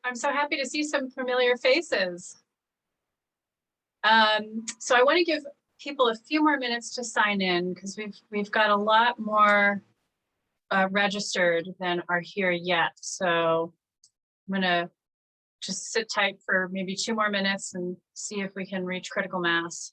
I'm so happy to see some familiar faces. So I want to give people a few more minutes to sign in because we've got a lot more registered than are here yet. So I'm gonna just sit tight for maybe 2 more minutes and see if we can reach critical mass.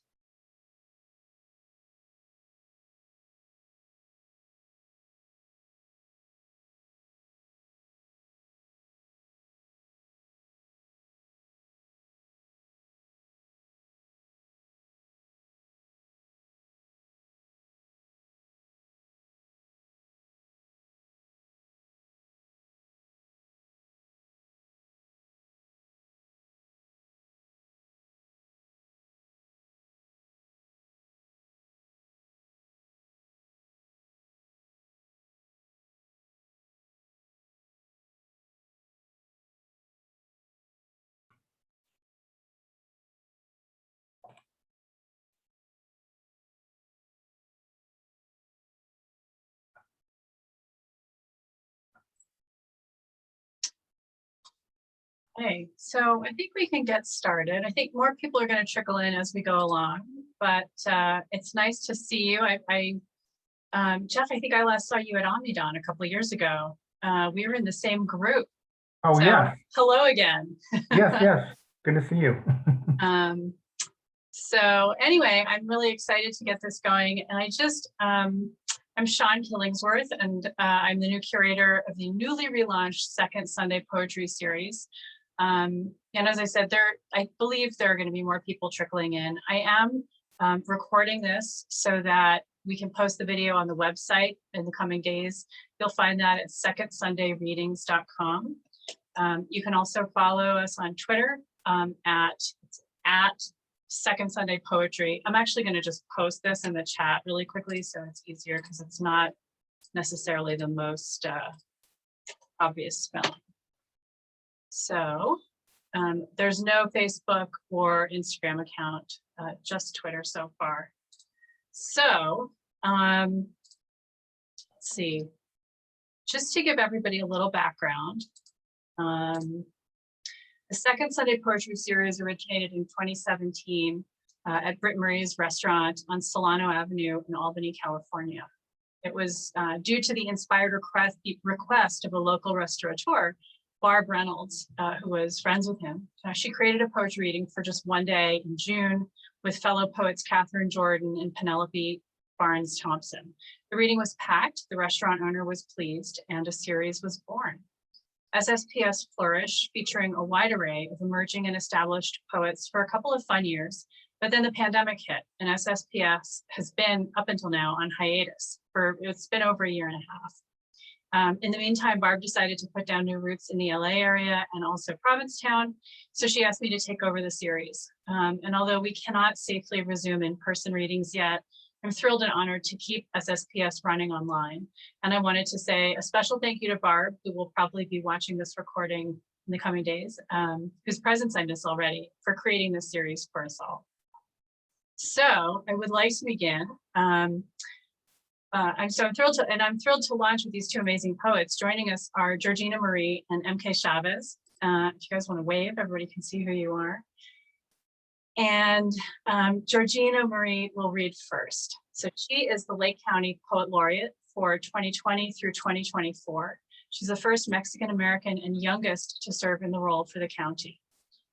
Okay, so I think we can get started. I think more people are going to trickle in as we go along, but it's nice to see you. Jeff, I think I last saw you at Omnidon a couple of years ago. We were in the same group. Oh, so, yeah. Hello again. Yes. Good to see you. So anyway, I'm really excited to get this going. And I'm SIAN Killingsworth, and I'm the new curator of the newly relaunched Second Sunday Poetry Series. And as I said, I believe there are going to be more people trickling in. I am recording this so that we can post the video on the website in the coming days. You'll find that at secondsundayreadings.com. You can also follow us on Twitter at Second Sunday Poetry. I'm actually going to just post this in the chat really quickly so it's easier because it's not necessarily the most obvious spelling. So there's no Facebook or Instagram account, just Twitter so far. So let's see, just to give everybody a little background. The Second Sunday Poetry Series originated in 2017 at Britt Marie's restaurant on Solano Avenue in Albany, California. It was due to the inspired request of a local restaurateur, Barb Reynolds, who was friends with him. She created a poetry reading for just one day in June with fellow poets Catherine Jordan and Penelope Barnes Thompson. The reading was packed, the restaurant owner was pleased, and a series was born. SSPS flourished, featuring a wide array of emerging and established poets for a couple of fun years, but then the pandemic hit, and SSPS has been, up until now, on hiatus. It's been over 1.5 years. In the meantime, Barb decided to put down new roots in the LA area and also Provincetown, so she asked me to take over the series. And although we cannot safely resume in-person readings yet, I'm thrilled and honored to keep SSPS running online. And I wanted to say a special thank you to Barb, who will probably be watching this recording in the coming days, whose presence I miss already, for creating this series for us all. So I would like to begin. I'm thrilled to launch with these two amazing poets. Joining us are Georgina Marie and MK Chavez. If you guys want to wave, everybody can see who you are. And Georgina Marie will read first. So she is the Lake County Poet Laureate for 2020 through 2024. She's the first Mexican-American and youngest to serve in the role for the county.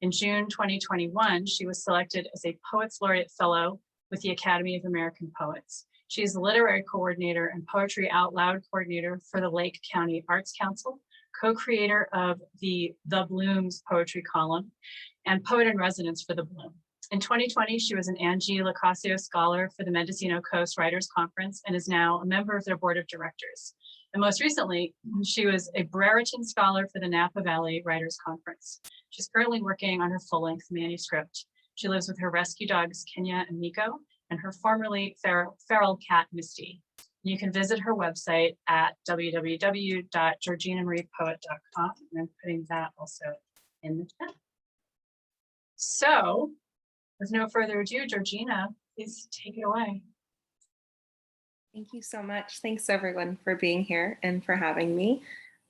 In June 2021, she was selected as a Poets Laureate Fellow with the Academy of American Poets. She is the literary coordinator and poetry out loud coordinator for the Lake County Arts Council, co-creator of the Blooms poetry column, and poet in residence for the Bloom. In 2020, she was an Angie Locasio Scholar for the Mendocino Coast Writers Conference and is now a member of their board of directors. And most recently, she was a Brereton Scholar for the Napa Valley Writers Conference. She's currently working on her full-length manuscript. She lives with her rescue dogs, Kenya and Miko, and her formerly feral cat, Misty. You can visit her website at www.georginamurraypoet.com. And I'm putting that also in the chat. So, with no further ado, Georgina, please take it away. Thank you so much. Thanks everyone for being here and for having me.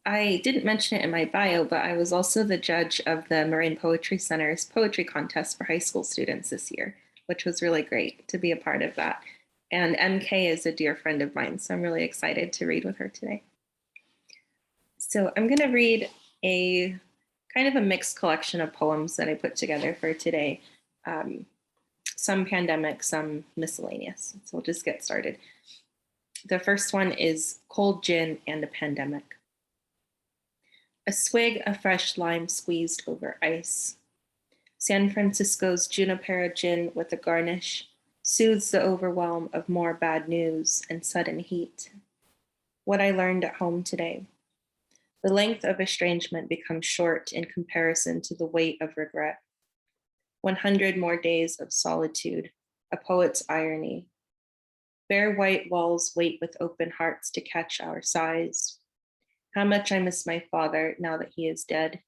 I didn't mention it in my bio, but I was also the judge of the Marin Poetry Center's poetry contest for high school students this year, which was really great to be a part of that. And MK is a dear friend of mine, so I'm really excited to read with her today. So I'm going to read a kind of a mixed collection of poems that I put together for today. Some pandemic, some miscellaneous. So we'll just get started. The first one is Cold Gin and a Pandemic. A swig of fresh lime squeezed over ice. San Francisco's Junipero gin with a garnish soothes the overwhelm of more bad news and sudden heat. What I learned at home today. The length of estrangement becomes short in comparison to the weight of regret. 100 more days of solitude, a poet's irony. Bare white walls wait with open hearts to catch our sighs. How much I miss my father now that he is dead.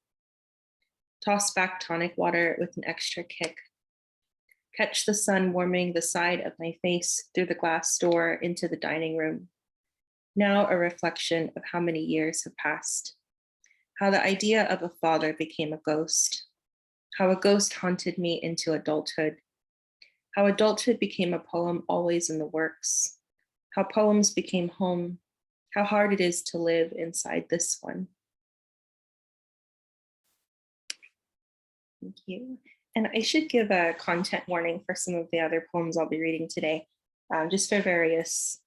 Toss back tonic water with an extra kick. Catch the sun warming the side of my face through the glass door into the dining room. Now a reflection of how many years have passed. How the idea of a father became a ghost. How a ghost haunted me into adulthood. How adulthood became a poem always in the works. How poems became home. How hard it is to live inside this one. Thank you. And I should give a content warning for some of the other poems I'll be reading today, just for various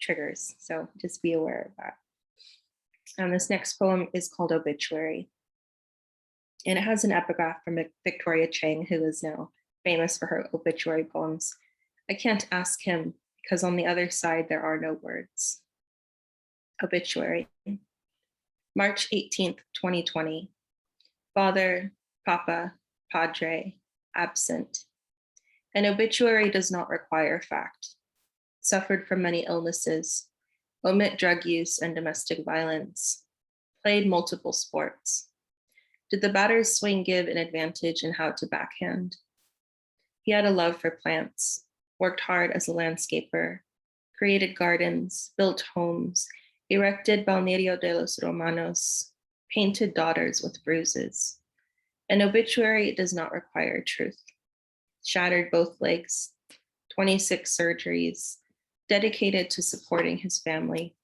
triggers. So just be aware of that. This next poem is called Obituary. And it has an epigraph from Victoria Chang, who is now famous for her obituary poems. I can't ask him because on the other side, there are no words. Obituary. March 18th, 2020. Father, Papa, Padre, absent. An obituary does not require fact. Suffered from many illnesses, omit drug use and domestic violence, played multiple sports. Did the batter's swing give an advantage in how to backhand? He had a love for plants, worked hard as a landscaper, created gardens, built homes, erected Balneario de los Romanos, painted daughters with bruises. An obituary does not require truth. Shattered both legs, 26 surgeries, dedicated to supporting his family.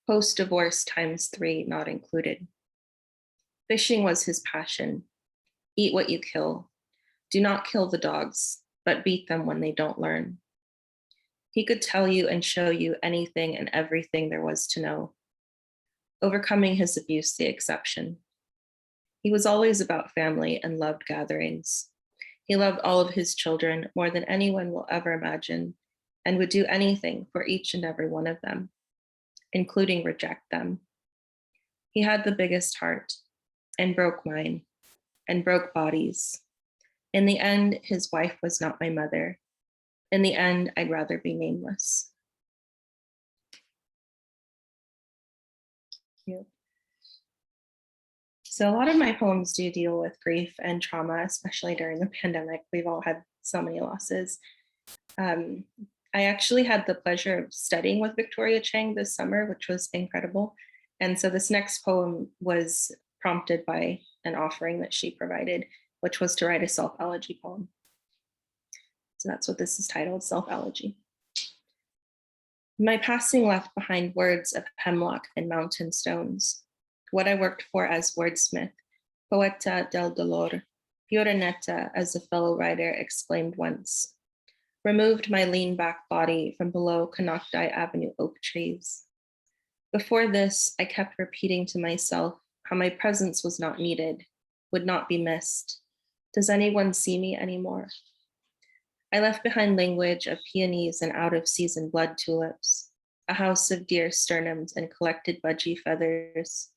Post-divorce ×3 not included. Fishing was his passion. Eat what you kill. Do not kill the dogs, but beat them when they don't learn. He could tell you and show you anything and everything there was to know. Overcoming his abuse, the exception. He was always about family and loved gatherings. He loved all of his children more than anyone will ever imagine, and would do anything for each and every one of them, including reject them. He had the biggest heart, and broke mine, and broke bodies. In the end, his wife was not my mother. In the end, I'd rather be nameless. Thank you. So a lot of my poems do deal with grief and trauma, especially during the pandemic. We've all had so many losses. I actually had the pleasure of studying with Victoria Chang this summer, which was incredible. And so this next poem was prompted by an offering that she provided, which was to write a self-elegy poem. So that's what this is titled, Self-Elegy. My passing left behind words of hemlock and mountain stones. What I worked for as wordsmith, poeta del dolor, pura neta, as a fellow writer exclaimed once. Removed my lean back body from below Canocti Avenue oak trees. Before this, I kept repeating to myself how my presence was not needed, would not be missed. Does anyone see me anymore? I left behind language of peonies and out-of-season blood tulips, a house of deer sternums and collected budgie feathers,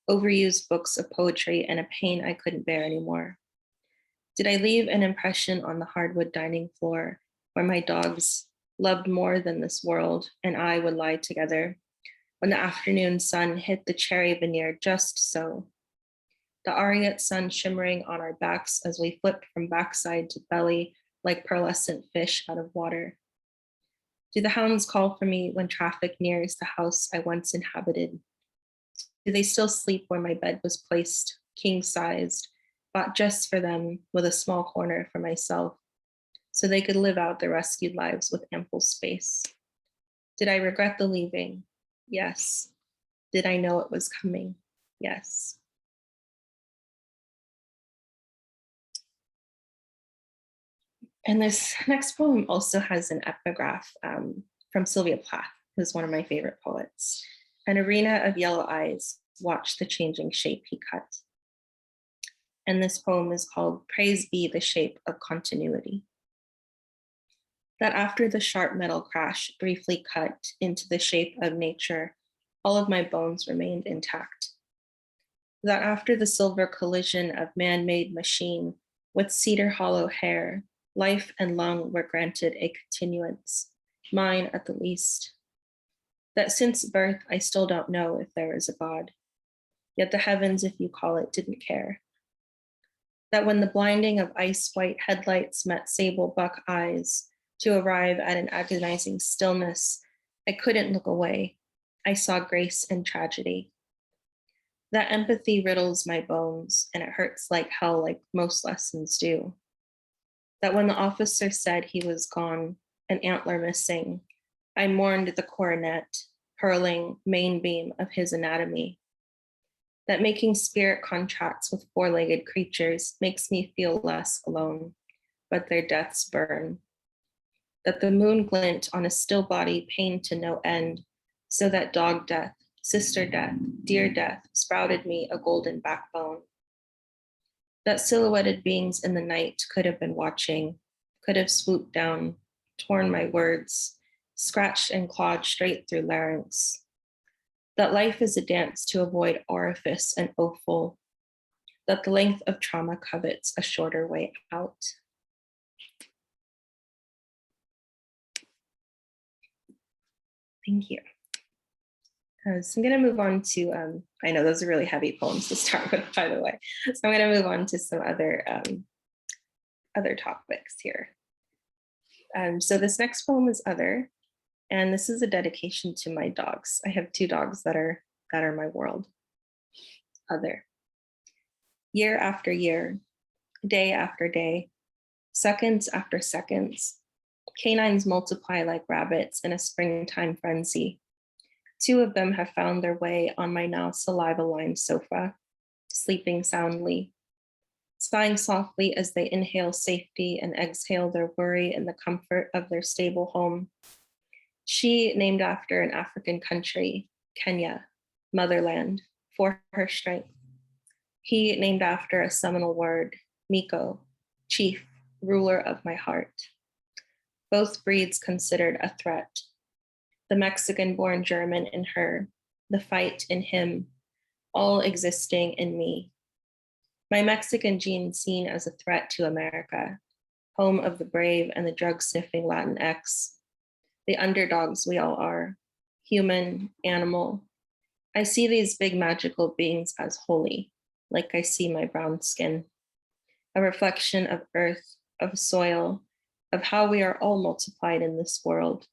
overused books of poetry and a pain I couldn't bear anymore. Did I leave an impression on the hardwood dining floor where my dogs loved more than this world and I would lie together when the afternoon sun hit the cherry veneer just so? The aureate sun shimmering on our backs as we flipped from backside to belly like pearlescent fish out of water. Do the hounds call for me when traffic nears the house I once inhabited? they still sleep where my bed was placed, king-sized, bought just for them with a small corner for myself, so they could live out their rescued lives with ample space? Did I regret the leaving? Yes. Did I know it was coming? Yes. And this next poem also has an epigraph from Sylvia Plath, who's one of my favorite poets. An arena of yellow eyes, watch the changing shape he cut. And this poem is called Praise Be the Shape of Continuity. That after the sharp metal crash briefly cut into the shape of nature, all of my bones remained intact. That after the silver collision of man-made machine with cedar hollow hair, life and lung were granted a continuance, mine at the least. That since birth, I still don't know if there is a God, yet the heavens, if you call it, didn't care. That when the blinding of ice-white headlights met sable buck eyes to arrive at an agonizing stillness, I couldn't look away. I saw grace and tragedy. That empathy riddles my bones and it hurts like hell, like most lessons do. That when the officer said he was gone, an antler missing, I mourned the coronet, hurling main beam of his anatomy. That making spirit contracts with four-legged creatures makes me feel less alone, but their deaths burn. That the moon glint on a still body pained to no end, so that dog death, sister death, dear death sprouted me a golden backbone. That silhouetted beings in the night could have been watching, could have swooped down, torn my words, scratched and clawed straight through larynx. That life is a dance to avoid orifice and offal, that the length of trauma covets a shorter way out. Thank you. So I'm going to move on to, I know those are really heavy poems to start with, by the way. So I'm going to move on to some other topics here. So this next poem is Other, and this is a dedication to my dogs. I have two dogs that are my world. Other. Year after year, day after day, seconds after seconds, canines multiply like rabbits in a springtime frenzy. Two of them have found their way on my now saliva-lined sofa, sleeping soundly, sighing softly as they inhale safety and exhale their worry in the comfort of their stable home. She, named after an African country, Kenya, motherland, for her strength. He, named after a seminal word, Miko, chief, ruler of my heart. Both breeds considered a threat. The Mexican-born German in her, the fight in him, all existing in me. My Mexican gene seen as a threat to America, home of the brave and the drug-sniffing Latinx, the underdogs we all are, human, animal. I see these big magical beings as holy, like I see my brown skin, a reflection of earth, of soil, of how we are all multiplied in this world.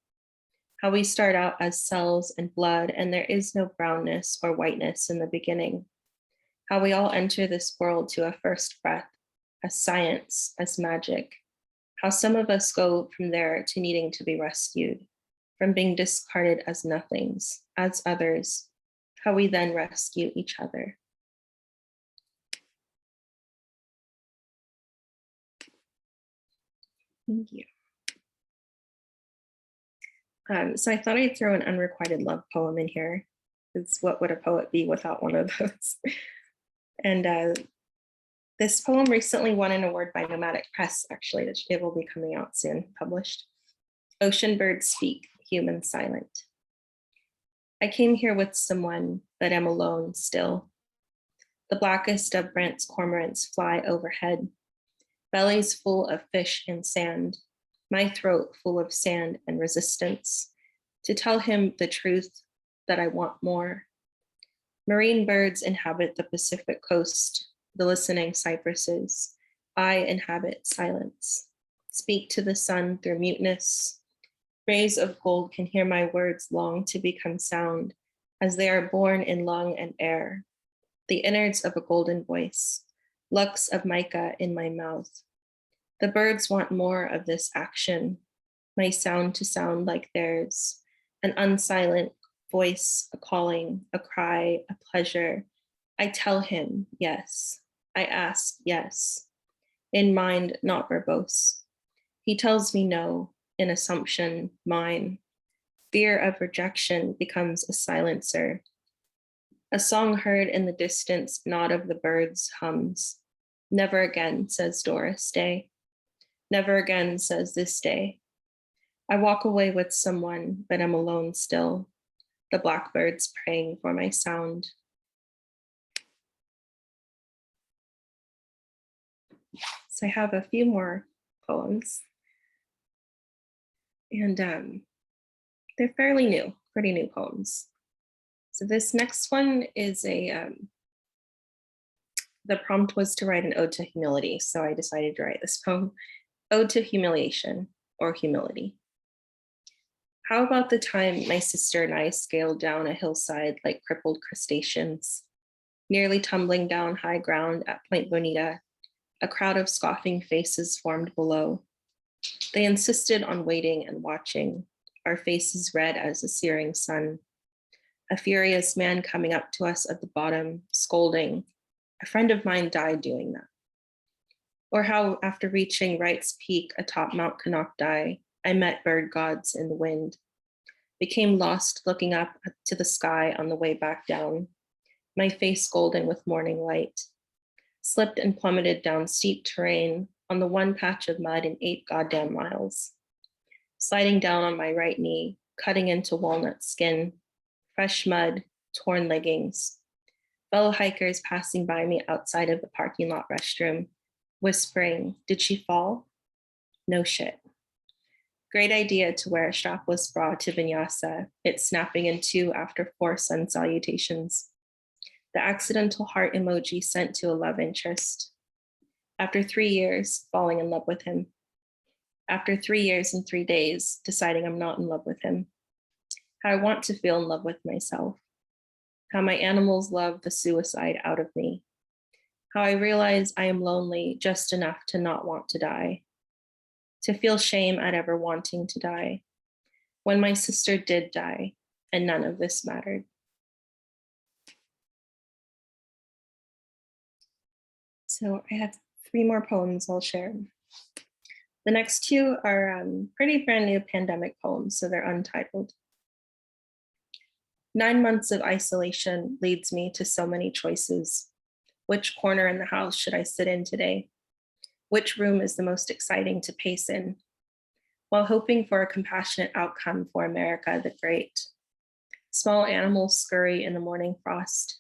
How we start out as cells and blood, and there is no brownness or whiteness in the beginning. How we all enter this world to a first breath, as science, as magic. How some of us go from there to needing to be rescued, from being discarded as nothings, as others. How we then rescue each other. Thank you. So I thought I'd throw an unrequited love poem in here. It's what would a poet be without one of those? And this poem recently won an award by Nomadic Press, actually. It will be coming out soon, published. Ocean birds speak, humans silent. I came here with someone, but am alone still. The blackest of Brent's cormorants fly overhead, bellies full of fish and sand, my throat full of sand and resistance, to tell him the truth that I want more. Marine birds inhabit the Pacific coast, the listening cypresses. I inhabit silence, speak to the sun through muteness. Rays of gold can hear my words long to become sound as they are born in lung and air, the innards of a golden voice, lux of mica in my mouth. The birds want more of this action, my sound to sound like theirs, an unsilent voice, a calling, a cry, a pleasure. I tell him, yes. I ask, yes. In mind, not verbose. He tells me no, in assumption, mine. Fear of rejection becomes a silencer. A song heard in the distance, not of the birds, hums. Never again, says Doris Day. Never again, says this day. I walk away with someone, but am alone still. The blackbirds praying for my sound. So I have a few more poems. And they're fairly new, pretty new poems. So this next one is the prompt was to write an ode to humility. So I decided to write this poem, Ode to Humiliation or Humility. How about the time my sister and I scaled down a hillside like crippled crustaceans, nearly tumbling down high ground at Point Bonita, a crowd of scoffing faces formed below. They insisted on waiting and watching, our faces red as the searing sun. A furious man coming up to us at the bottom, scolding. A friend of mine died doing that. Or how after reaching Wright's Peak atop Mount Canocti, I met bird gods in the wind, became lost looking up to the sky on the way back down, my face golden with morning light, slipped and plummeted down steep terrain on the one patch of mud in 8 goddamn miles, sliding down on my right knee, cutting into walnut skin, fresh mud, torn leggings, fellow hikers passing by me outside of the parking lot restroom, whispering, did she fall? No shit. Great idea to wear a strapless bra to vinyasa, it snapping in two after 4 sun salutations. The accidental heart emoji sent to a love interest. After 3 years, falling in love with him. After 3 years and 3 days, deciding I'm not in love with him. How I want to feel in love with myself. How my animals love the suicide out of me. How I realize I am lonely just enough to not want to die. To feel shame at ever wanting to die. When my sister did die, and none of this mattered. So I have 3 more poems I'll share. The next 2 are pretty brand new pandemic poems, so they're untitled. 9 months of isolation leads me to so many choices. Which corner in the house should I sit in today? Which room is the most exciting to pace in? While hoping for a compassionate outcome for America the Great. Small animals scurry in the morning frost.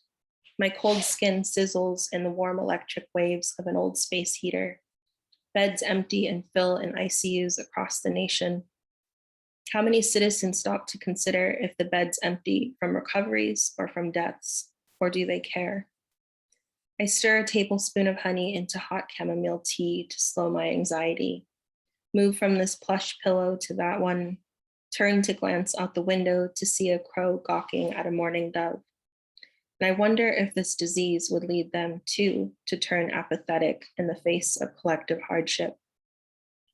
My cold skin sizzles in the warm electric waves of an old space heater. Beds empty and fill in ICUs across the nation. How many citizens stop to consider if the bed's empty from recoveries or from deaths, or do they care? I stir a tablespoon of honey into hot chamomile tea to slow my anxiety. Move from this plush pillow to that one, turn to glance out the window to see a crow gawking at a mourning dove. And I wonder if this disease would lead them too to turn apathetic in the face of collective hardship.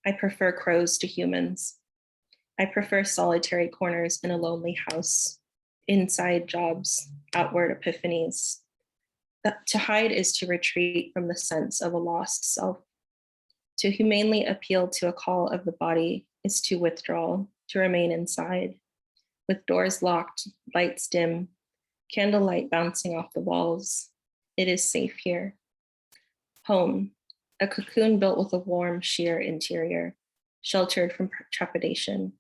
I prefer crows to humans. I prefer solitary corners in a lonely house, inside jobs, outward epiphanies. To hide is to retreat from the sense of a lost self. To humanely appeal to a call of the body is to withdraw, to remain inside. With doors locked, lights dim, candlelight bouncing off the walls. It is safe here. Home, a cocoon built with a warm, sheer interior, sheltered from trepidation,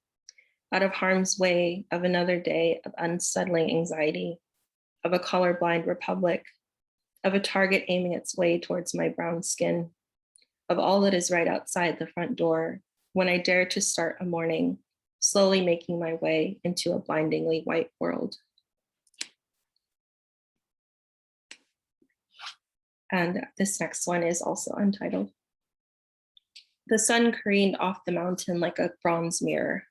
out of harm's way of another day of unsettling anxiety, of a colorblind republic, of a target aiming its way towards my brown skin, of all that is right outside the front door when I dare to start a morning, slowly making my way into a blindingly white world. And this next one is also untitled. The sun careened off the mountain like a bronze mirror.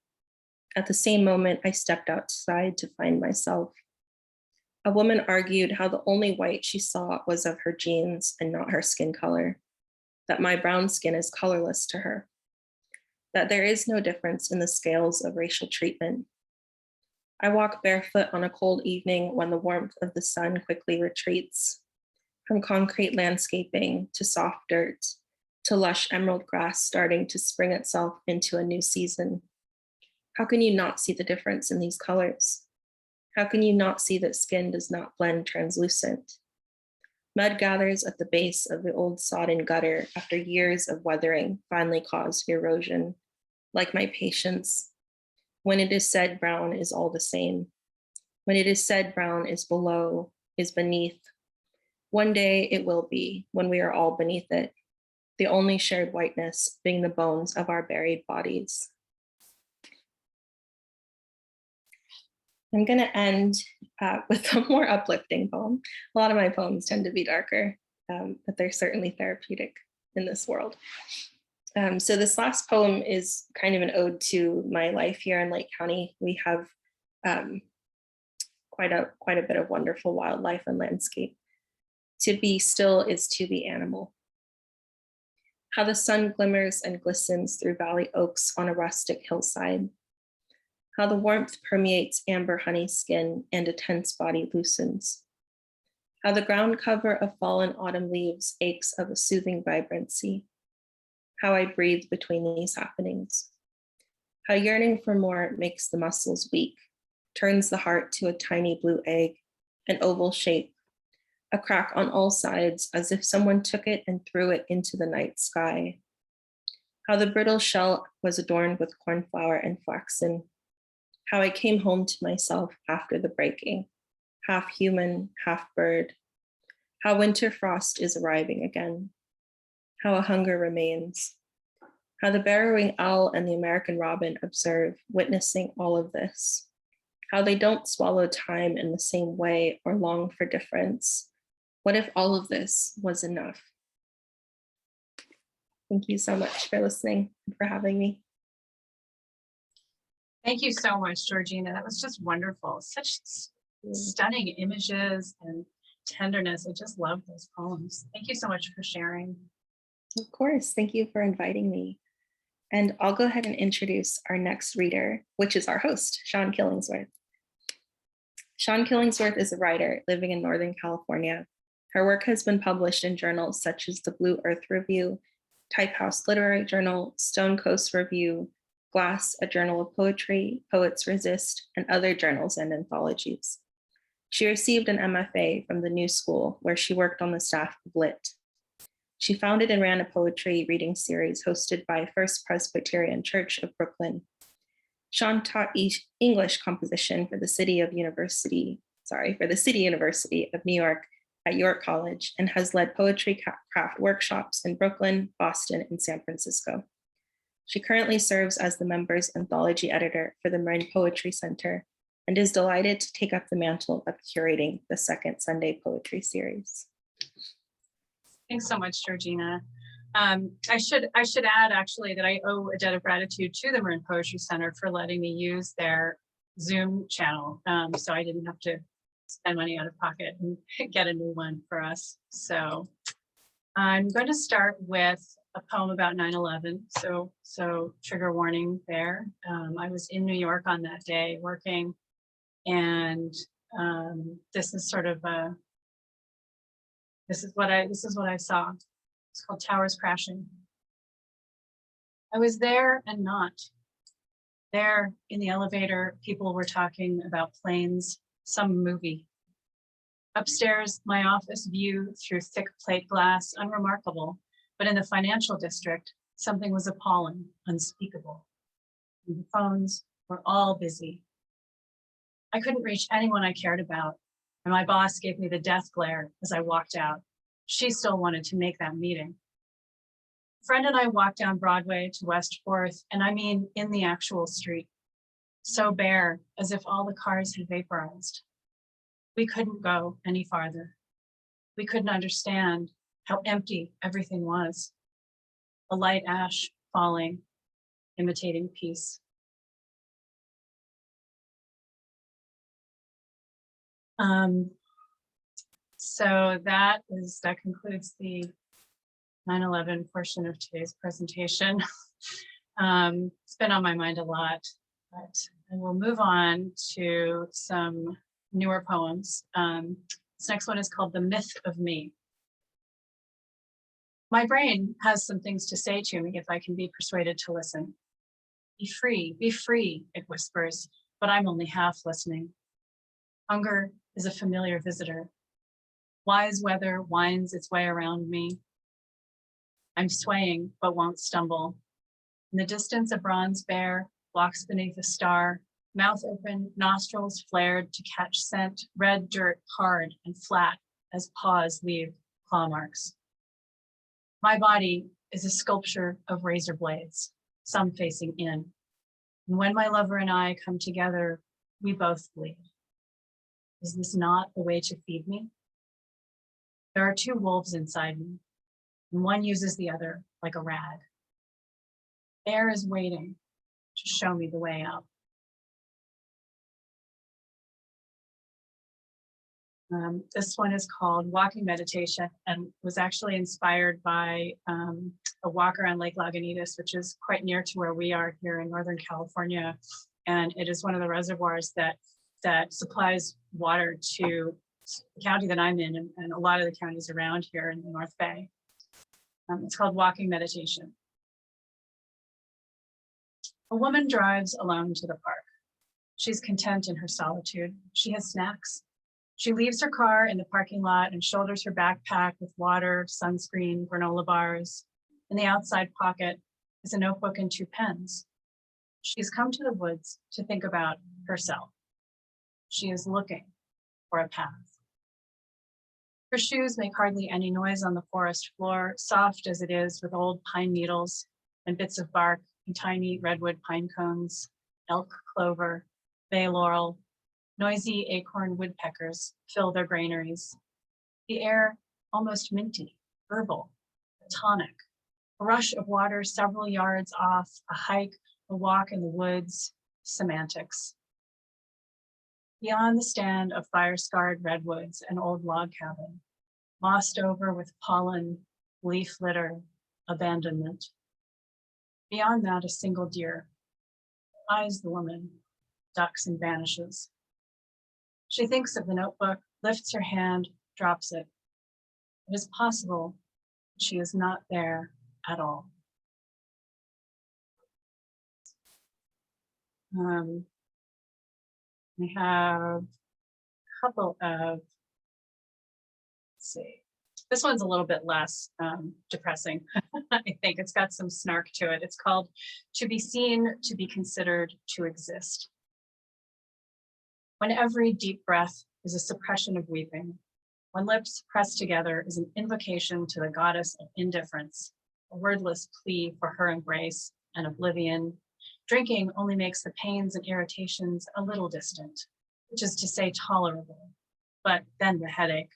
At the same moment, I stepped outside to find myself. A woman argued how the only white she saw was of her genes and not her skin color, that my brown skin is colorless to her, that there is no difference in the scales of racial treatment. I walk barefoot on a cold evening when the warmth of the sun quickly retreats, from concrete landscaping to soft dirt, to lush emerald grass starting to spring itself into a new season. How can you not see the difference in these colors? How can you not see that skin does not blend translucent? Mud gathers at the base of the old sodden gutter after years of weathering finally caused erosion, like my patience. When it is said brown is all the same. When it is said brown is below, is beneath. One day it will be, when we are all beneath it, the only shared whiteness being the bones of our buried bodies. I'm going to end with a more uplifting poem. A lot of my poems tend to be darker, but they're certainly therapeutic in this world. So this last poem is kind of an ode to my life here in Lake County. We have quite a bit of wonderful wildlife and landscape. To be still is to be animal. How the sun glimmers and glistens through valley oaks on a rustic hillside. How the warmth permeates amber honey skin and a tense body loosens. How the ground cover of fallen autumn leaves aches of a soothing vibrancy. How I breathe between these happenings. How yearning for more makes the muscles weak, turns the heart to a tiny blue egg, an oval shape, a crack on all sides as if someone took it and threw it into the night sky. How the brittle shell was adorned with cornflower and flaxen. How I came home to myself after the breaking, half human, half bird. How winter frost is arriving again. How a hunger remains. How the burrowing owl and the American robin observe, witnessing all of this. How they don't swallow time in the same way or long for difference. What if all of this was enough? Thank you so much for listening and for having me. Thank you so much, Georgina. That was just wonderful. Such stunning images and tenderness. I just love those poems. Thank you so much for sharing. Of course, thank you for inviting me. And I'll go ahead and introduce our next reader, which is our host, SIAN Killingsworth. SIAN Killingsworth is a writer living in Northern California. Her work has been published in journals such as the Blue Earth Review, Typehouse Literary Journal, Stonecoast Review, Glass, a Journal of Poetry, Poets Resist, and other journals and anthologies. She received an MFA from the New School, where she worked on the staff of Lit. She founded and ran a poetry reading series hosted by First Presbyterian Church of Brooklyn. SIAN taught English composition for the City University of New York at York College and has led poetry craft workshops in Brooklyn, Boston, and San Francisco. She currently serves as the Members Anthology Editor for the Marin Poetry Center and is delighted to take up the mantle of curating the second Sunday poetry series. Thanks so much, Georgina. I should add actually that I owe a debt of gratitude to the Marin Poetry Center for letting me use their Zoom channel, so I didn't have to spend money out of pocket and get a new one for us. So I'm going to start with a poem about 9/11. So trigger warning there. I was in New York on that day working, and this is sort of this is what I saw. It's called Towers Crashing. I was there and not. There in the elevator, people were talking about planes, some movie. Upstairs, my office view through thick plate glass, unremarkable, but in the financial district, something was appalling, unspeakable. And the phones were all busy. I couldn't reach anyone I cared about, and my boss gave me the death glare as I walked out. She still wanted to make that meeting. A friend and I walked down Broadway to West 4th, and I mean in the actual street, so bare as if all the cars had vaporized. We couldn't go any farther. We couldn't understand how empty everything was. A light ash falling, imitating peace. So that concludes the 9/11 portion of today's presentation. It's been on my mind a lot, but I will move on to some newer poems. This next one is called The Myth of Me. My brain has some things to say to me if I can be persuaded to listen. Be free, it whispers, but I'm only half listening. Hunger is a familiar visitor. Wise weather winds its way around me. I'm swaying, but won't stumble. In the distance, a bronze bear walks beneath a star, mouth open, nostrils flared to catch scent, red dirt hard and flat as paws leave claw marks. My body is a sculpture of razor blades, some facing in. And when my lover and I come together, we both bleed. Is this not the way to feed me? There are two wolves inside me, and one uses the other like a rag. Air is waiting to show me the way out. This one is called Walking Meditation and was actually inspired by a walk around Lake Lagunitas, which is quite near to where we are here in Northern California. And it is one of the reservoirs that supplies water to the county that I'm in and a lot of the counties around here in the North Bay. It's called Walking Meditation. A woman drives alone to the park. She's content in her solitude. She has snacks. She leaves her car in the parking lot and shoulders her backpack with water, sunscreen, granola bars. In the outside pocket is a notebook and 2 pens. She's come to the woods to think about herself. She is looking for a path. Her shoes make hardly any noise on the forest floor, soft as it is with old pine needles and bits of bark and tiny redwood pine cones, elk clover, bay laurel, noisy acorn woodpeckers fill their granaries. The air almost minty, herbal, a tonic, a rush of water several yards off, a hike, a walk in the woods, semantics. Beyond the stand of fire-scarred redwoods, an old log cabin, mossed over with pollen, leaf litter, abandonment. Beyond that, a single deer eyes the woman, ducks and vanishes. She thinks of the notebook, lifts her hand, drops it. It is possible she is not there at all. We have a couple of, let's see, this one's a little bit less depressing. I think it's got some snark to it. It's called To Be Seen, To Be Considered, To Exist. When every deep breath is a suppression of weeping, when lips pressed together is an invocation to the goddess of indifference, a wordless plea for her embrace and oblivion, drinking only makes the pains and irritations a little distant, which is to say tolerable, but then the headache.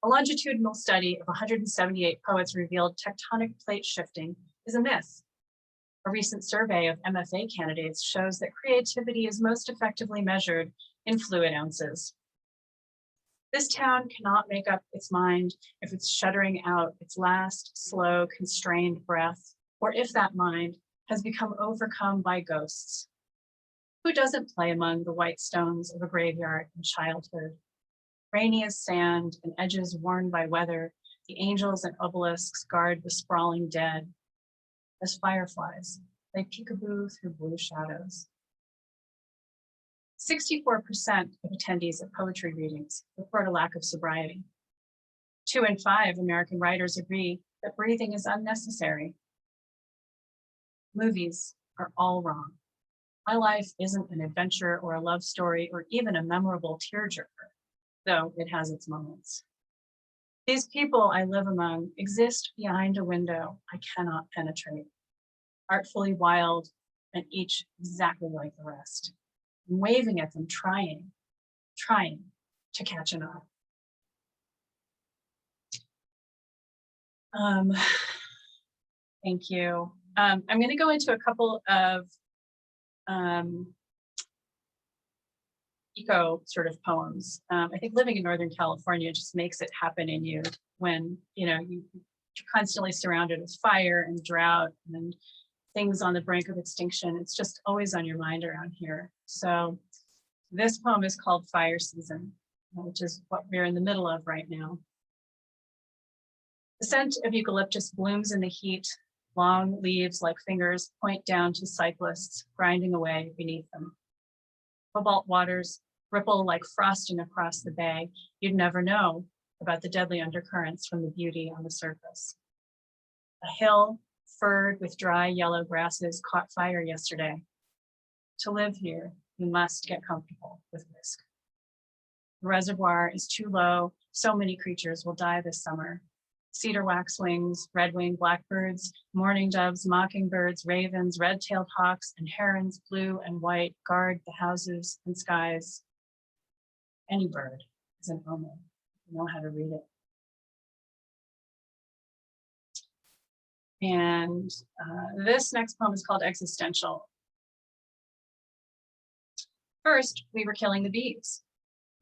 A longitudinal study of 178 poets revealed tectonic plate shifting is a myth. A recent survey of MFA candidates shows that creativity is most effectively measured in fluid ounces. This town cannot make up its mind if it's shuddering out its last slow, constrained breath, or if that mind has become overcome by ghosts. Who doesn't play among the white stones of a graveyard in childhood? Rainy as sand and edges worn by weather, the angels and obelisks guard the sprawling dead. As fireflies, they peekaboo through blue shadows. 64% of attendees at poetry readings report a lack of sobriety. 2 in 5 American writers agree that breathing is unnecessary. Movies are all wrong. My life isn't an adventure or a love story or even a memorable tearjerker, though it has its moments. These people I live among exist behind a window I cannot penetrate, artfully wild and each exactly like the rest. I'm waving at them, trying to catch an eye. Thank you. I'm going to go into a couple of eco sort of poems. I think living in Northern California just makes it happen in you when, you're constantly surrounded with fire and drought and things on the brink of extinction. It's just always on your mind around here. So this poem is called Fire Season, which is what we're in the middle of right now. The scent of eucalyptus blooms in the heat. Long leaves like fingers point down to cyclists grinding away beneath them. Cobalt waters ripple like frosting across the bay. You'd never know about the deadly undercurrents from the beauty on the surface. A hill furred with dry yellow grasses caught fire yesterday. To live here, you must get comfortable with risk. The reservoir is too low. So many creatures will die this summer. Cedar waxwings, red-winged blackbirds, mourning doves, mockingbirds, ravens, red-tailed hawks, and herons, blue and white, guard the houses and skies. Any bird is an omen. You know how to read it. And this next poem is called Existential. First, we were killing the bees.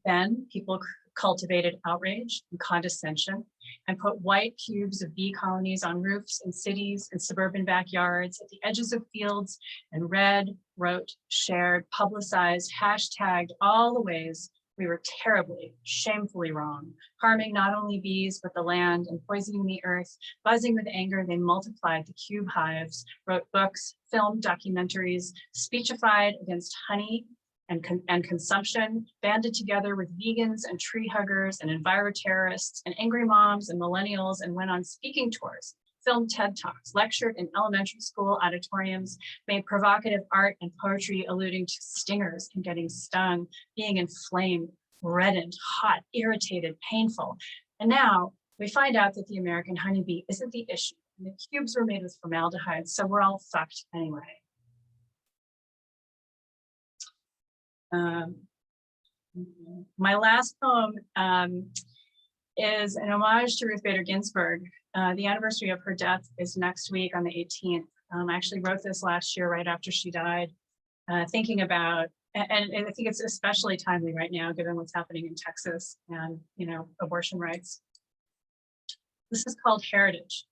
Then people cultivated outrage and condescension and put white cubes of bee colonies on roofs in cities and suburban backyards at the edges of fields and read, wrote, shared, publicized, hashtagged all the ways we were terribly, shamefully wrong, harming not only bees, but the land and poisoning the earth. Buzzing with anger, they multiplied the cube hives, wrote books, filmed documentaries, speechified against honey and consumption, banded together with vegans and tree huggers and enviro-terrorists and angry moms and millennials, and went on speaking tours, filmed TED Talks, lectured in elementary school auditoriums, made provocative art and poetry alluding to stingers and getting stung, being inflamed, reddened, hot, irritated, painful. And now we find out that the American honeybee isn't the issue. And the cubes were made with formaldehyde, so we're all fucked anyway. My last poem is an homage to Ruth Bader Ginsburg. The anniversary of her death is next week on the 18th. I actually wrote this last year right after she died, thinking about, and I think it's especially timely right now given what's happening in Texas and, abortion rights. This is called Heritage.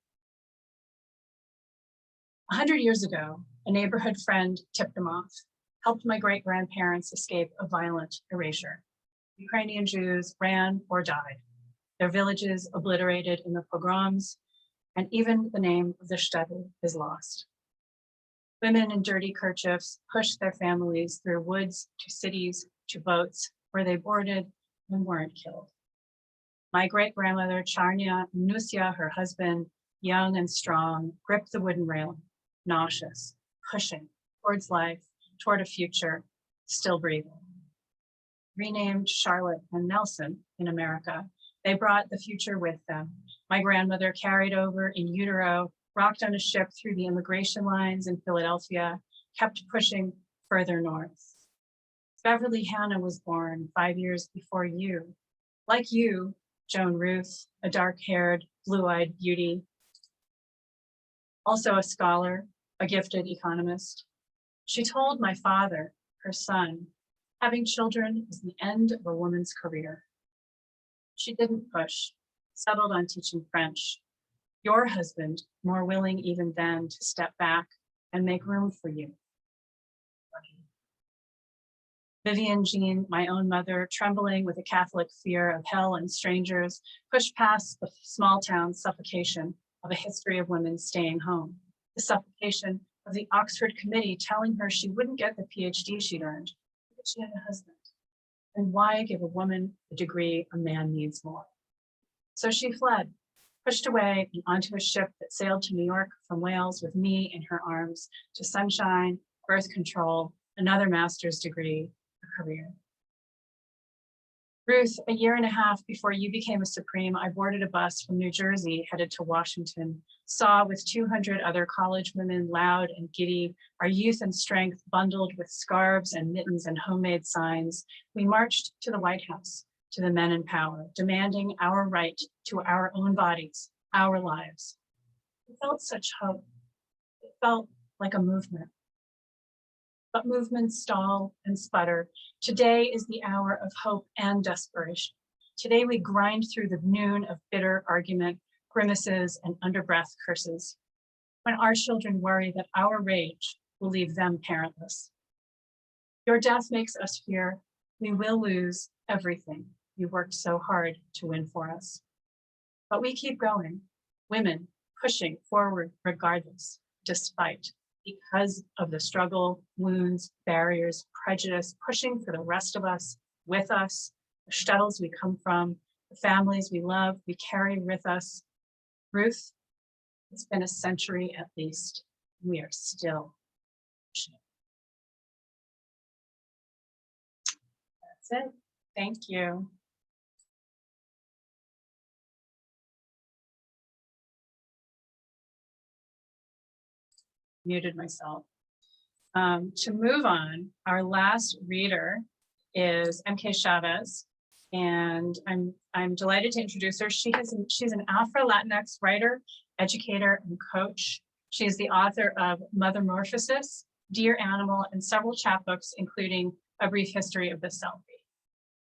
100 years ago, a neighborhood friend tipped them off, helped my great-grandparents escape a violent erasure. Ukrainian Jews ran or died, their villages obliterated in the pogroms, and even the name of the shtetl is lost. Women in dirty kerchiefs pushed their families through woods to cities to boats where they boarded and weren't killed. My great-grandmother, Charnia Nusia, her husband, young and strong, gripped the wooden railing, nauseous, pushing towards life, toward a future, still breathing. Renamed Charlotte and Nelson in America, they brought the future with them. My grandmother carried over in utero, rocked on a ship through the immigration lines in Philadelphia, kept pushing further north. Beverly Hannah was born 5 years before you. Like you, Joan Ruth, a dark-haired, blue-eyed beauty, also a scholar, a gifted economist. She told my father, her son, having children is the end of a woman's career. She didn't push, settled on teaching French. Your husband, more willing even then to step back and make room for you. Vivian Jean, my own mother, trembling with a Catholic fear of hell and strangers, pushed past the small town suffocation of a history of women staying home, the suffocation of the Oxford Committee telling her she wouldn't get the PhD she'd earned because she had a husband. And why give a woman a degree a man needs more? So she fled, pushed away and onto a ship that sailed to New York from Wales with me in her arms, to sunshine, birth control, another master's degree, a career. Ruth, a year and a half before you became a Supreme, I boarded a bus from New Jersey headed to Washington, saw with 200 other college women, loud and giddy, our youth and strength bundled with scarves and mittens and homemade signs. We marched to the White House, to the men in power, demanding our right to our own bodies, our lives. It felt such hope. It felt like a movement. but movements stall and sputter. Today is the hour of hope and desperation. Today we grind through the noon of bitter argument, grimaces, and underbreath curses. When our children worry that our rage will leave them parentless. Your death makes us fear we will lose everything you worked so hard to win for us. But we keep going, women pushing forward regardless, despite, because of the struggle, wounds, barriers, prejudice, pushing for the rest of us, with us, the shuttles we come from, the families we love, we carry with us. Ruth, it's been a century at least. We are still pushing. That's it. Thank you. Muted myself. To move on, our last reader is MK Chavez, and I'm delighted to introduce her. She's an Afro-Latinx writer, educator, and coach. She is the author of Mothermorphosis, Dear Animal, and several chapbooks, including A Brief History of the Selfie.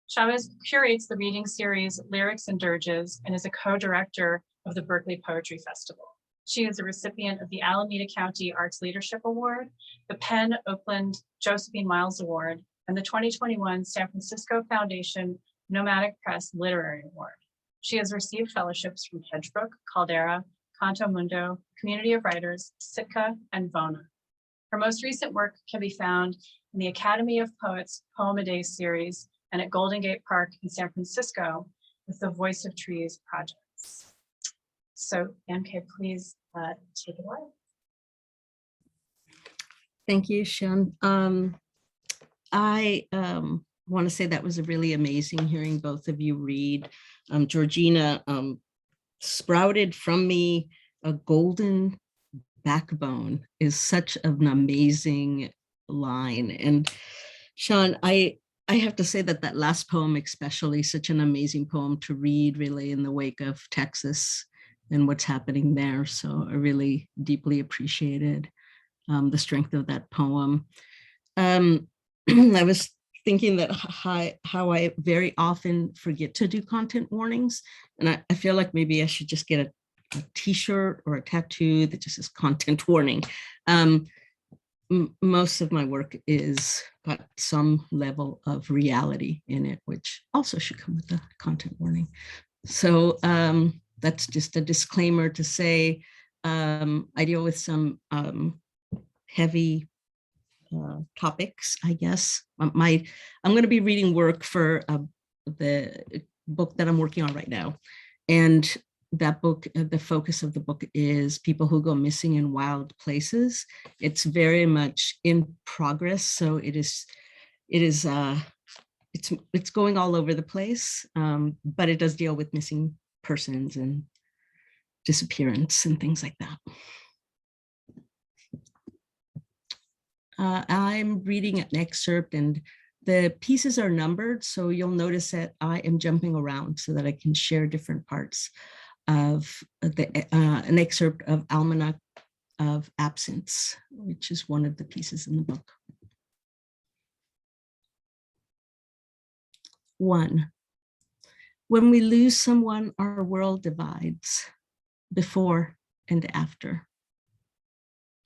Chavez curates the reading series Lyrics and Dirges and is a co-director of the Berkeley Poetry Festival. She is a recipient of the Alameda County Arts Leadership Award, the Penn Oakland Josephine Miles Award, and the 2021 San Francisco Foundation Nomadic Press Literary Award. She has received fellowships from Hedgebrook, Caldera, CantoMundo, Community of Writers, Sitka, and VONA. Her most recent work can be found in the Academy of Poets Poem a Day series and at Golden Gate Park in San Francisco with the Voice of Trees projects. So MK, please take it away. Thank you, Siân. I want to say that was really amazing hearing both of you read. Georgina sprouted from me a golden backbone is such an amazing line. And Siân, I have to say that last poem, especially, such an amazing poem to read really in the wake of Texas and what's happening there. So I really deeply appreciated the strength of that poem. I was thinking that how I very often forget to do content warnings. And I feel like maybe I should just get a t-shirt or a tattoo that just says content warning. Most of my work is got some level of reality in it, which also should come with a content warning. So that's just a disclaimer to say I deal with some heavy topics, I guess. I'm going to be reading work for the book that I'm working on right now. And that book, the focus of the book is people who go missing in wild places. It's very much in progress. So it's going all over the place, but it does deal with missing persons and disappearance and things like that. I'm reading an excerpt and the pieces are numbered, so you'll notice that I am jumping around so that I can share different parts of an excerpt of Almanac of Absence, which is one of the pieces in the book. 1. When we lose someone, our world divides, before and after.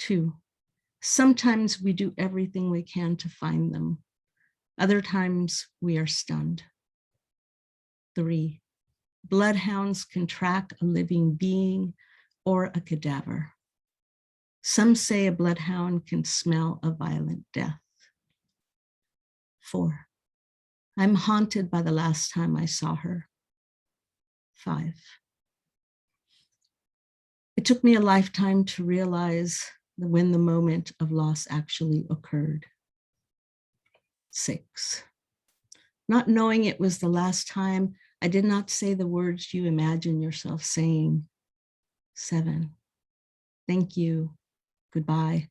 2. Sometimes we do everything we can to find them. Other times we are stunned. 3. Bloodhounds can track a living being or a cadaver. Some say a bloodhound can smell a violent death. 4. I'm haunted by the last time I saw her. 5. It took me a lifetime to realize when the moment of loss actually occurred. 6. Not knowing it was the last time, I did not say the words you imagine yourself saying. 7. Thank you. Goodbye.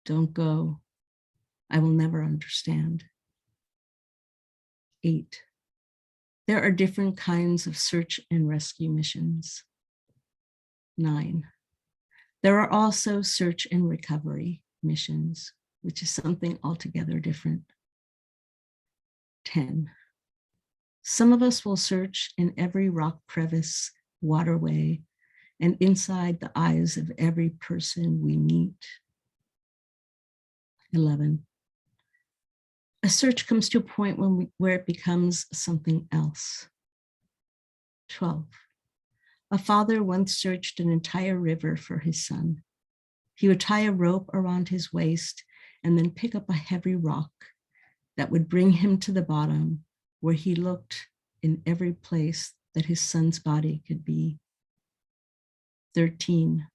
Don't go. I will never understand. 8. There are different kinds of search and rescue missions. 9. There are also search and recovery missions which is something altogether different. 10. Some of us will search in every rock crevice, waterway, and inside the eyes of every person we meet. 11. A search comes to a point where it becomes something else. 12. A father once searched an entire river for his son. He would tie a rope around his waist and then pick up a heavy rock that would bring him to the bottom, where he looked in every place that his son's body could be. 13.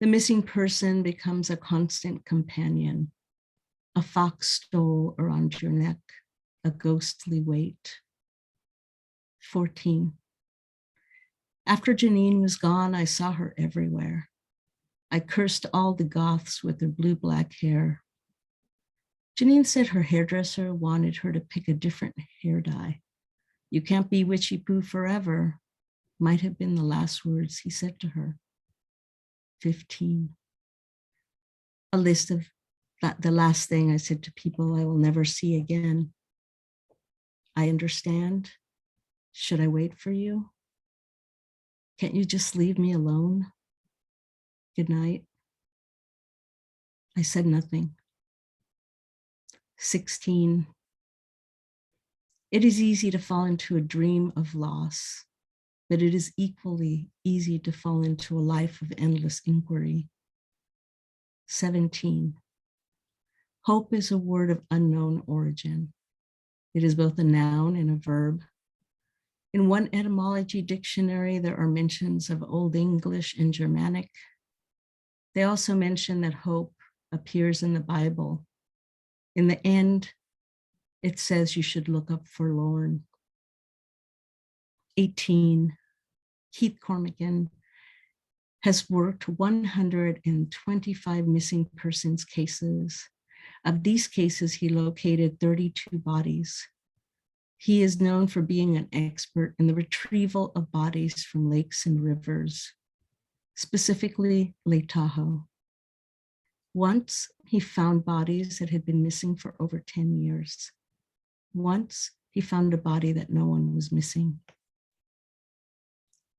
The missing person becomes a constant companion. A fox stole around your neck, a ghostly weight. 14. After Janine was gone, I saw her everywhere. I cursed all the Goths with their blue-black hair. Janine said her hairdresser wanted her to pick a different hair dye. You can't be witchy poo forever, might have been the last words he said to her. 15. A list of the last thing I said to people I will never see again. I understand. Should I wait for you? Can't you just leave me alone? Good night. I said nothing. 16. It is easy to fall into a dream of loss, but it is equally easy to fall into a life of endless inquiry. 17. Hope is a word of unknown origin. It is both a noun and a verb. In one etymology dictionary, there are mentions of Old English and Germanic. They also mention that hope appears in the Bible. In the end, it says you should look up forlorn. 18. Keith Cormican has worked 125 missing persons cases. Of these cases, he located 32 bodies. He is known for being an expert in the retrieval of bodies from lakes and rivers, specifically Lake Tahoe. Once, he found bodies that had been missing for over 10 years. Once, he found a body that no one was missing.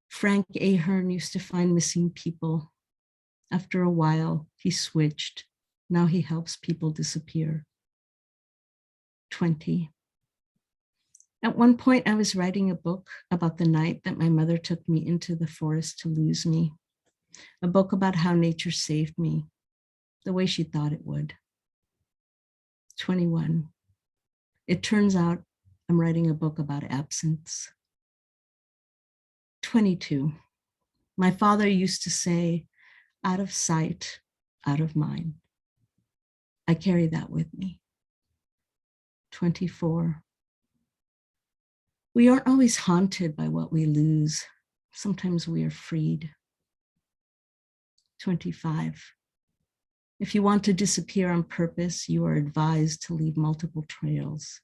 Frank Ahern used to find missing people. After a while, he switched. Now he helps people disappear. 20. At one point, I was writing a book about the night that my mother took me into the forest to lose me. A book about how nature saved me, the way she thought it would. 21. It turns out I'm writing a book about absence. 22. My father used to say, out of sight, out of mind. I carry that with me. 24. We aren't always haunted by what we lose. Sometimes we are freed. 25. If you want to disappear on purpose, you are advised to leave multiple trails,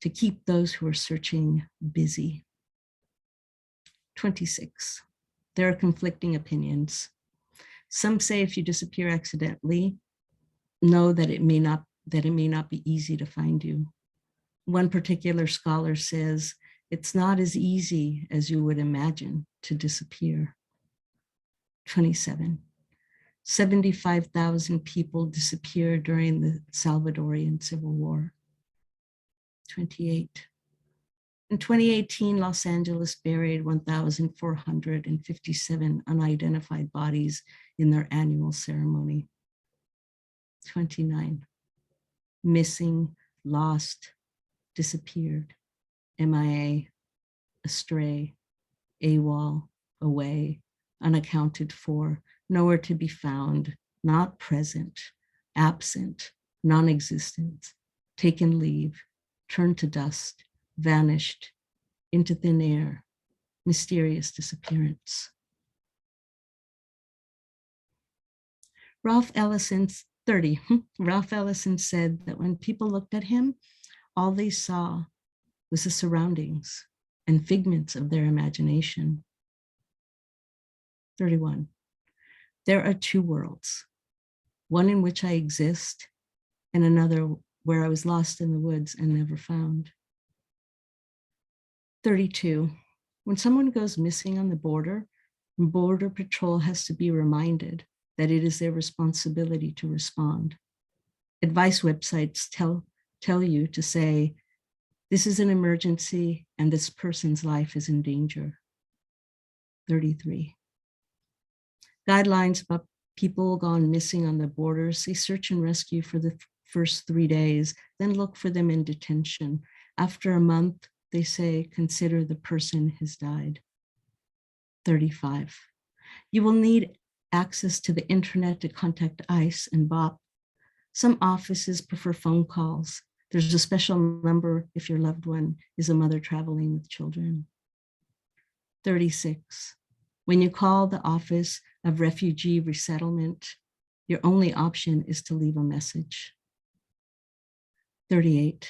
to keep those who are searching busy. 26. There are conflicting opinions. Some say if you disappear accidentally, know that it may not be easy to find you. One particular scholar says, it's not as easy as you would imagine to disappear. 27. 75,000 people disappeared during the Salvadorian Civil War. 28. In 2018, Los Angeles buried 1,457 unidentified bodies in their annual ceremony. 29. Missing, lost, disappeared, MIA, astray, AWOL, away, unaccounted for, nowhere to be found, not present, absent, non-existent, taken leave, turned to dust, vanished, into thin air, mysterious disappearance. Ralph Ellison, 30, Ralph Ellison said that when people looked at him, all they saw was the surroundings and figments of their imagination. 31. There are two worlds, one in which I exist, and another where I was lost in the woods and never found. 32. When someone goes missing on the border, Border Patrol has to be reminded that it is their responsibility to respond. Advice websites tell you to say, this is an emergency and this person's life is in danger. 33. Guidelines about people gone missing on the borders say search and rescue for the first 3 days, then look for them in detention. After a month, they say, consider the person has died. 35. You will need access to the internet to contact ICE and BOP. Some offices prefer phone calls. There's a special number if your loved one is a mother traveling with children. 36. When you call the Office of Refugee Resettlement, your only option is to leave a message. 38.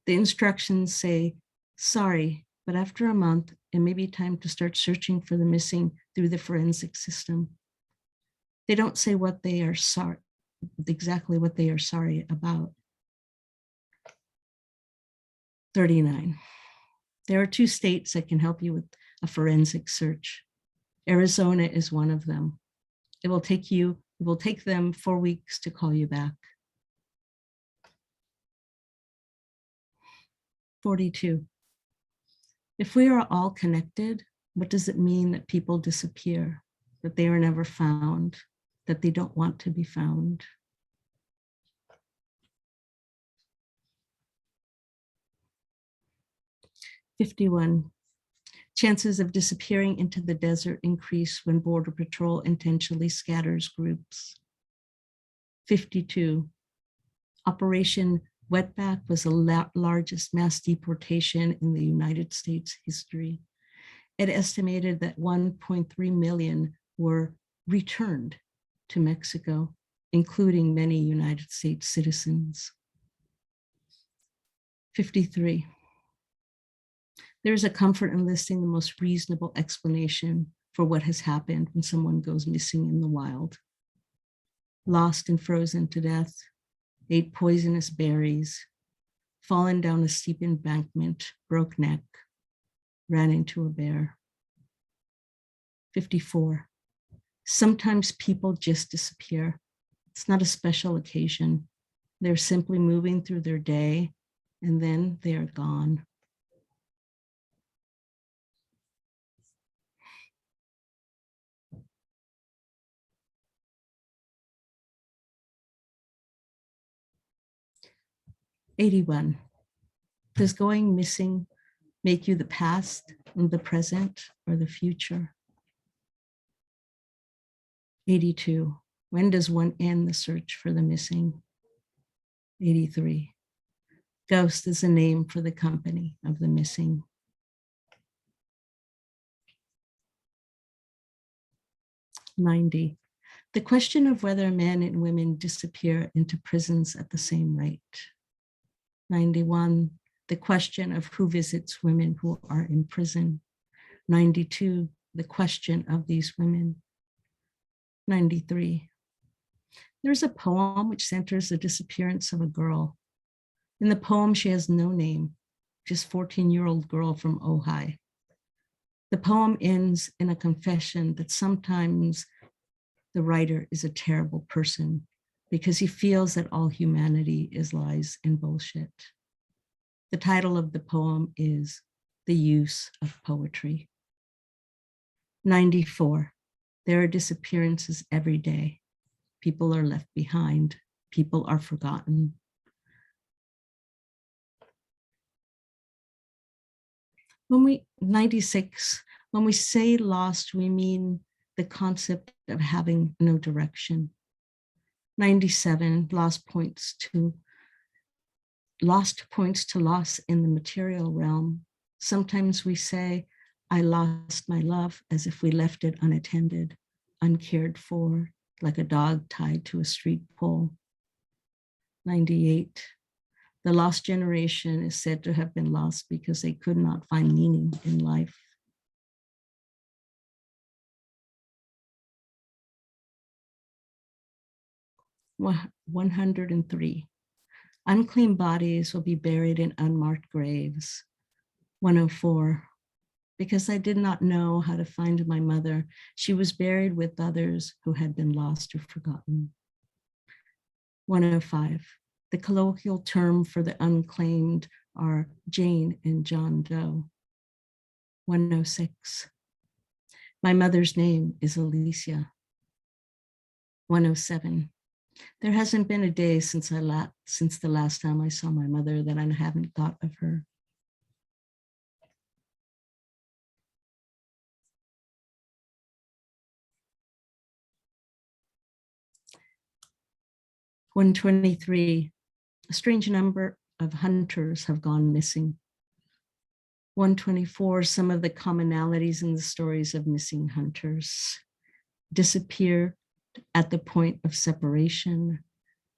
The instructions say, sorry, but after a month, it may be time to start searching for the missing through the forensic system. They don't say what they are sorry, exactly what they are sorry about. 39. There are 2 states that can help you with a forensic search. Arizona is one of them. It will take them 4 weeks to call you back. 42. If we are all connected, what does it mean that people disappear, that they are never found, that they don't want to be found? 51. Chances of disappearing into the desert increase when Border Patrol intentionally scatters groups. 52. Operation Wetback was the largest mass deportation in the United States history. It estimated that 1.3 million were returned to Mexico, including many United States citizens. 53. There is a comfort in listing the most reasonable explanation for what has happened when someone goes missing in the wild. Lost and frozen to death, ate poisonous berries, fallen down a steep embankment, broke neck, ran into a bear. 54. Sometimes people just disappear. It's not a special occasion. They're simply moving through their day and then they are gone. '81. Does going missing make you the past, and the present, or the future? 82. When does one end the search for the missing? 83. Ghost is a name for the company of the missing. 90. The question of whether men and women disappear into prisons at the same rate. 91. The question of who visits women who are in prison. 92. The question of these women. 93. There's a poem which centers the disappearance of a girl. In the poem, she has no name, just 14-year-old girl from Ojai. The poem ends in a confession that sometimes the writer is a terrible person because he feels that all humanity is lies and bullshit. The title of the poem is The Use of Poetry. 94. There are disappearances every day. People are left behind. People are forgotten. 96, when we say lost, we mean the concept of having no direction. 97, lost points to loss in the material realm. Sometimes we say, I lost my love, as if we left it unattended, uncared for, like a dog tied to a street pole. 98, the lost generation is said to have been lost because they could not find meaning in life. 103. Unclean bodies will be buried in unmarked graves. 104. Because I did not know how to find my mother, she was buried with others who had been lost or forgotten. 105. The colloquial term for the unclaimed are Jane and John Doe. 106. My mother's name is Alicia. 107. There hasn't been a day since the last time I saw my mother that I haven't thought of her. 123. A strange number of hunters have gone missing. 124. Some of the commonalities in the stories of missing hunters: disappear at the point of separation,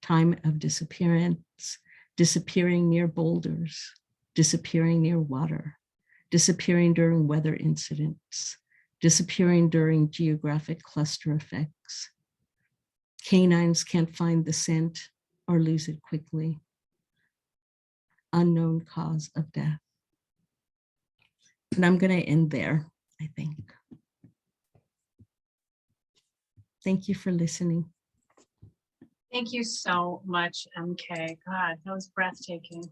time of disappearance, disappearing near boulders, disappearing near water, disappearing during weather incidents, disappearing during geographic cluster effects. Canines can't find the scent or lose it quickly. Unknown cause of death. And I'm going to end there, I think. Thank you for listening. Thank you so much, MK. God, that was breathtaking.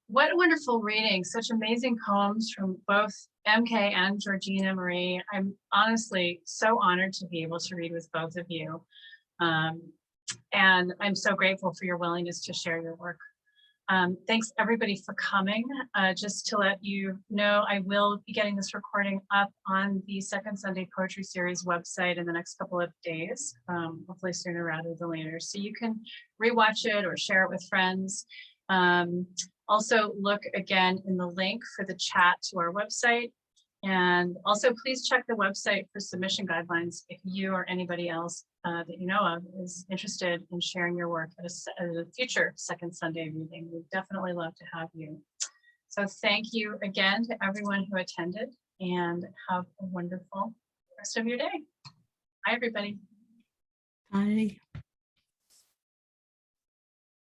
What a wonderful reading. Such amazing poems from both MK and Georgina Marie. I'm honestly so honored to be able to read with both of you. And I'm so grateful for your willingness to share your work. Thanks everybody for coming. Just to let you know, I will be getting this recording up on the Second Sunday Poetry Series website in the next couple of days, hopefully sooner rather than later. So you can rewatch it or share it with friends. Also look again in the link for the chat to our website. And also please check the website for submission guidelines if you or anybody else that you know of is interested in sharing your work at a future Second Sunday reading. We'd definitely love to have you. So thank you again to everyone who attended, and have a wonderful rest of your day. Bye, everybody. Bye.